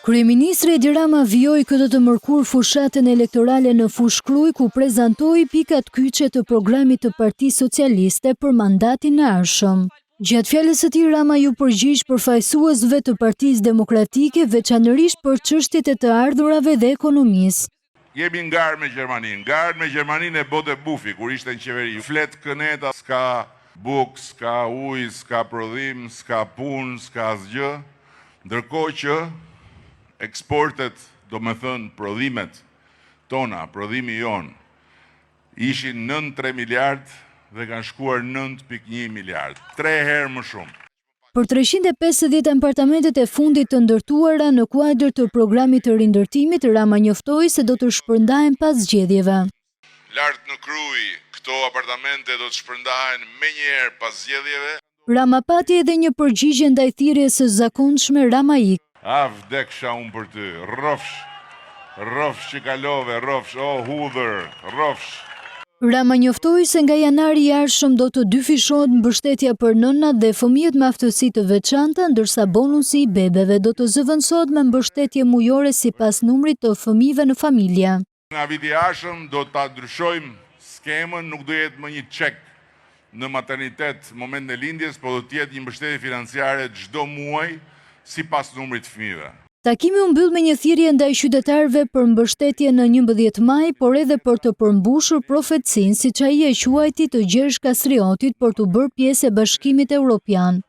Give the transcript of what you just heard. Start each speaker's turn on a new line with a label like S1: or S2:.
S1: Kryeministri Edi Rama vijoi këtë të mërkur fushatën elektorale në Fushkruj, ku prezantoi pikat kyçe të programit të Partisë Socialiste për mandatin e ardhshëm. Gjatë fjalës së tij, Rama ju përgjigj përfaqësuesve të Partisë Demokratike, veçanërisht për çështjet e të ardhurave dhe ekonomisë.
S2: Jemi ngarë me Gjermaninë e bote bufi, kur ishte në qeveri. Flet këneta, s'ka buk, s'ka ujë, s'ka prodhim, s'ka punë, s'ka asgjë, ndërkohë që eksportet, do me thënë prodhimet tona, prodhimi jonë, ishin 9.3 miliard dhe kanë shkuar 9.1 miliard, 3 herë më shumë.
S1: Për 350 apartamentet e fundit të ndërtuara në kuadër të programit të rindërtimit, Rama njoftoi se do të shpërndahen pas zgjedhjeve.
S2: Lart në Kruj, këto apartamente do të shpërndahen menjëherë pas zgjedhjeve.
S1: Rama pati edhe një përgjigje ndaj thirrjes së zakonshme Ramaik.
S2: Vdeksha unë për ty, rrofsh që kalove, rrofsh, hudhër, rrofsh.
S1: Rama njoftoi se nga janari i ardhshëm do të dyfishohet mbështetja për nënat dhe fëmijët me aftësi të veçanta, ndërsa bonusi i bebeve do të zëvendësohet me mbështetje mujore sipas numrit të fëmijëve në familje.
S2: Nga viti i ardhshëm do ta ndryshojmë skemën, nuk do jetë më një çek në maternitet moment e lindjes, por do të jetë një mbështetje financiare çdo muaj sipas numrit të fëmijëve.
S1: Takimi u mbyll me një thirrje ndaj qytetarëve për mbështetje në 11 maj, por edhe për të përmbushur profecinë, siç ai e quajti, të Gjergj Kastriotit për të bërë pjesë e Bashkimit Evropian.